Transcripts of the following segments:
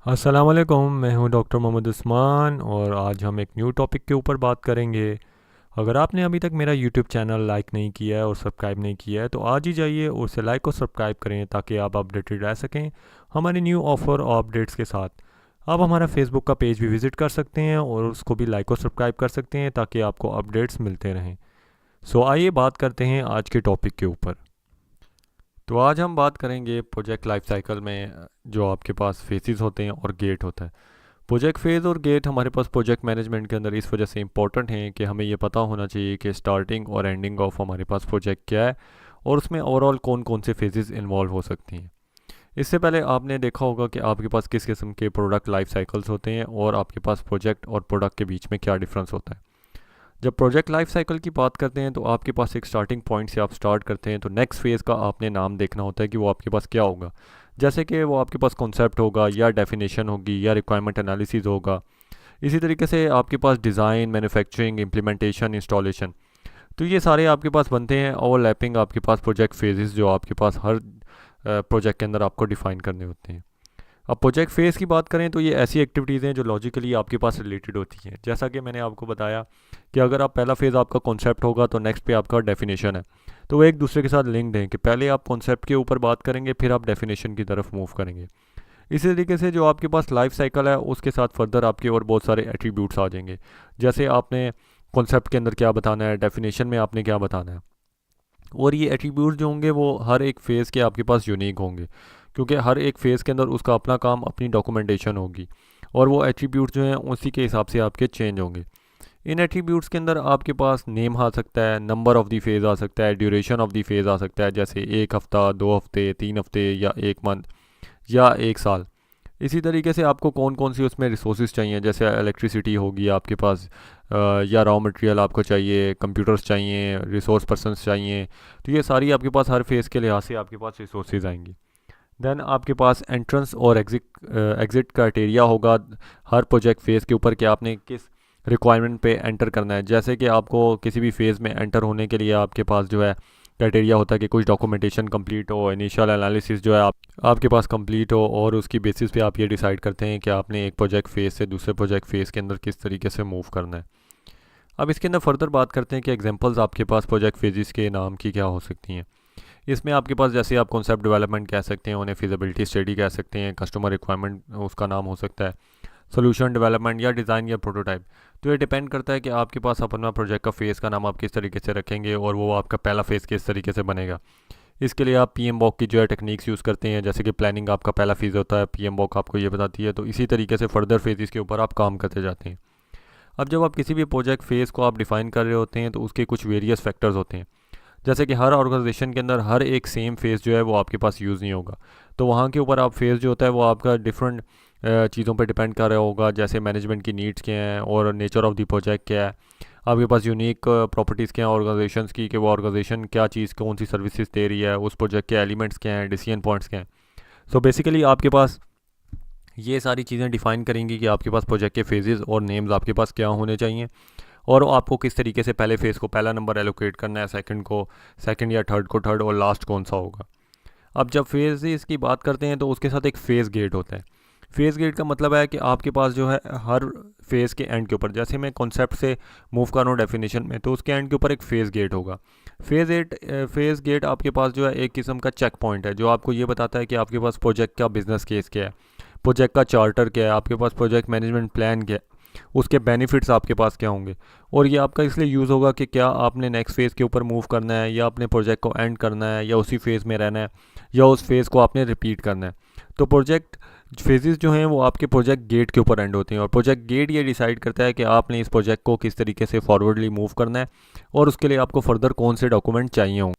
अस्सलाम वालेकुम, मैं हूं डॉक्टर मोहम्मद उस्मान और आज हम एक न्यू टॉपिक के ऊपर बात करेंगे। अगर आपने अभी तक मेरा यूट्यूब चैनल लाइक नहीं किया है और सब्सक्राइब नहीं किया है तो आज ही जाइए और उसे लाइक और सब्सक्राइब करें ताकि आप अपडेटेड रह सकें हमारे न्यू ऑफ़र और अपडेट्स के साथ। आप हमारा फेसबुक का पेज भी विज़िट कर सकते हैं और उसको भी लाइक और सब्सक्राइब कर सकते हैं ताकि आपको अपडेट्स मिलते रहें। सो आइए बात करते हैं आज के टॉपिक के ऊपर। तो आज हम बात करेंगे प्रोजेक्ट लाइफ साइकिल में जो आपके पास फेसेस होते हैं और गेट होता है। प्रोजेक्ट फेज़ और गेट हमारे पास प्रोजेक्ट मैनेजमेंट के अंदर इस वजह से इंपॉर्टेंट हैं कि हमें ये पता होना चाहिए कि स्टार्टिंग और एंडिंग ऑफ हमारे पास प्रोजेक्ट क्या है और उसमें ओवरऑल कौन कौन से फेजेस इन्वॉल्व हो सकती हैं। इससे पहले आपने देखा होगा कि आपके पास किस किस्म के प्रोडक्ट लाइफ साइकिल्स होते हैं और आपके पास प्रोजेक्ट और प्रोडक्ट के बीच में क्या डिफरेंस होता है। जब प्रोजेक्ट लाइफ साइकिल की बात करते हैं तो आपके पास एक स्टार्टिंग पॉइंट से आप स्टार्ट करते हैं तो नेक्स्ट फेज़ का आपने नाम देखना होता है कि वो आपके पास क्या होगा। जैसे कि वो आपके पास कॉन्सेप्ट होगा या डेफिनेशन होगी या रिक्वायरमेंट एनालिसिस होगा। इसी तरीके से आपके पास डिज़ाइन, मैन्युफैक्चरिंग, इम्प्लीमेंटेशन, इंस्टॉलेशन, तो ये सारे आपके पास बनते हैं ओवरलैपिंग आपके पास प्रोजेक्ट फेजेस जो आपके पास हर प्रोजेक्ट के अंदर आपको डिफ़ाइन करने होते हैं। अब प्रोजेक्ट फेज़ की बात करें तो ये ऐसी एक्टिविटीज़ हैं जो लॉजिकली आपके पास रिलेटेड होती हैं। जैसा कि मैंने आपको बताया कि अगर आप पहला फेज़ आपका कॉन्सेप्ट होगा तो नेक्स्ट पे आपका डेफिनेशन है। तो वो एक दूसरे के साथ लिंक्ड हैं कि पहले आप कॉन्सेप्ट के ऊपर बात करेंगे फिर आप डेफिनेशन की तरफ मूव करेंगे। इसी तरीके से जो आपके पास लाइफ साइकिल है उसके साथ फर्दर आपके और बहुत सारे एट्रीब्यूट्स आ जाएंगे। जैसे आपने कॉन्सेप्ट के अंदर क्या बताना है, डेफिनेशन में आपने क्या बताना है, और ये एट्रीब्यूट जो होंगे वो हर एक फ़ेज़ के आपके पास यूनिक होंगे क्योंकि हर एक फ़ेज़ के अंदर उसका अपना काम, अपनी डॉक्यूमेंटेशन होगी और वो एट्रीब्यूट जो हैं उसी के हिसाब से आपके चेंज होंगे। इन एट्रीब्यूट्स के अंदर आपके पास नेम आ सकता है, नंबर ऑफ़ दी फेज़ आ सकता है, ड्यूरेशन ऑफ़ दी फेज़ आ सकता है, जैसे 1 हफ़्ता, 2 हफ़्ते, 3 हफ़्ते या 1 मंथ या 1 साल। इसी तरीके से आपको कौन कौन सी उसमें रिसोर्सेज चाहिए, जैसे इलेक्ट्रिसिटी होगी आपके पास, या रॉ मटेरियल आपको चाहिए, कंप्यूटर्स चाहिए, रिसोर्स पर्सनस चाहिए। तो ये सारी आपके पास हर फेज़ के लिहाज से आपके पास रिसोर्सेज आएंगी। देन आपके पास एंट्रेंस और एग्ज़िट क्राइटेरिया होगा हर प्रोजेक्ट फ़ेज़ के ऊपर कि आपने किस रिक्वायरमेंट पे एंटर करना है। जैसे कि आपको किसी भी फेज़ में एंटर होने के लिए आपके पास जो है क्राइटेरिया होता है कि कुछ डॉक्यूमेंटेशन कंप्लीट हो, इनिशियल एनालिसिस जो है आपके पास कंप्लीट हो, और उसकी बेसिस पे आप ये डिसाइड करते हैं कि आपने एक प्रोजेक्ट फ़ेज़ से दूसरे प्रोजेक्ट फ़ेज़ के अंदर किस तरीके से मूव करना है। अब इसके अंदर फर्दर बात करते हैं कि एग्जांपल्स आपके पास प्रोजेक्ट फेजेस के नाम की क्या हो सकती हैं। इसमें आपके पास जैसे आप कॉन्सेप्ट डेवलपमेंट कह सकते हैं, उन्हें फिजिबिलिटी स्टडी कह सकते हैं, कस्टमर रिक्वायरमेंट उसका नाम हो सकता है, सोल्यूशन डेवलपमेंट या डिज़ाइन या प्रोटोटाइप। तो ये डिपेंड करता है कि आपके पास अपना प्रोजेक्ट का फ़ेज़ का नाम आप किस तरीके से रखेंगे और वो आपका पहला फ़ेज़ किस तरीके से बनेगा। इसके लिए आप PMBOK की जो है टेक्निक्स यूज़ करते हैं, जैसे कि प्लानिंग आपका पहला फ़ेज़ होता है, PMBOK आपको ये बताती है, तो इसी तरीके से फर्दर फेजेस के ऊपर आप काम करते जाते हैं। अब जब आप किसी भी प्रोजेक्ट फ़ेज़ को आप डिफ़ाइन कर रहे होते हैं तो उसके कुछ वेरियस फैक्टर्स होते हैं। जैसे कि हर ऑर्गेनाइजेशन के अंदर हर एक सेम फेज़ जो है वो आपके पास यूज़ नहीं होगा। तो वहाँ के ऊपर आप फेज़ जो होता है वो आपका डिफरेंट चीज़ों पे डिपेंड कर रहा होगा, जैसे मैनेजमेंट की नीड्स क्या हैं और नेचर ऑफ़ द प्रोजेक्ट क्या है। आपके पास यूनिक प्रॉपर्टीज़ क्या हैं ऑर्गेनाइजेशंस की कि वो ऑर्गेनाइजेशन क्या चीज़ कौन सी सर्विसेज दे रही है, उस प्रोजेक्ट के एलिमेंट्स क्या हैं, डिसीजन पॉइंट्स क्या हैं। सो बेसिकली आपके पास ये सारी चीज़ें डिफ़ाइन करेंगी कि आपके पास प्रोजेक्ट के फेजेस और नेम्स आपके पास क्या होने चाहिए और आपको किस तरीके से पहले फ़ेज़ को पहला नंबर एलोकेट करना है, सेकंड को सेकंड या थर्ड को थर्ड, और लास्ट कौन सा होगा। अब जब फेज़ेस की बात करते हैं तो उसके साथ एक फ़ेज़ गेट होता है। फ़ेज़ गेट का मतलब है कि आपके पास जो है हर फ़ेज़ के एंड के ऊपर, जैसे मैं कॉन्सेप्ट से मूव कर रहा हूँ डेफिनेशन में, तो उसके एंड के ऊपर एक फ़ेज़ गेट होगा। फ़ेज़ गेट आपके पास जो है एक किस्म का चेक पॉइंट है जो आपको ये बताता है कि आपके पास प्रोजेक्ट का बिज़नेस केस क्या है, प्रोजेक्ट का चार्टर क्या है, आपके पास प्रोजेक्ट मैनेजमेंट प्लान क्या है, उसके बेनिफिट्स आपके पास क्या होंगे। और ये आपका इसलिए यूज़ होगा कि क्या आपने नेक्स्ट फेज़ के ऊपर मूव करना है या अपने प्रोजेक्ट को एंड करना है या उसी फेज़ में रहना है या उस फेज़ को आपने रिपीट करना है। तो प्रोजेक्ट फेजेस जो हैं वो आपके प्रोजेक्ट गेट के ऊपर एंड होते हैं और प्रोजेक्ट गेट ये डिसाइड करता है कि आपने इस प्रोजेक्ट को किस तरीके से फॉरवर्डली मूव करना है और उसके लिए आपको फर्दर कौन से डॉक्यूमेंट चाहिए होंगे।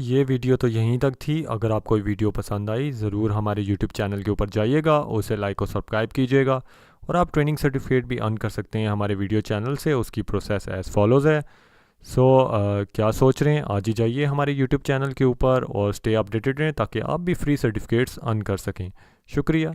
ये वीडियो तो यहीं तक थी। अगर आपको ये वीडियो पसंद आई ज़रूर हमारे यूट्यूब चैनल के ऊपर जाइएगा, उसे लाइक और सब्सक्राइब कीजिएगा और आप ट्रेनिंग सर्टिफिकेट भी अर्न कर सकते हैं हमारे वीडियो चैनल से। उसकी प्रोसेस एज़ फॉलोज़ है। क्या सोच रहे हैं, आज ही जाइए हमारे यूट्यूब चैनल के ऊपर और स्टे अपडेटेड रहें ताकि आप भी फ्री सर्टिफिकेट्स अर्न कर सकें। शुक्रिया।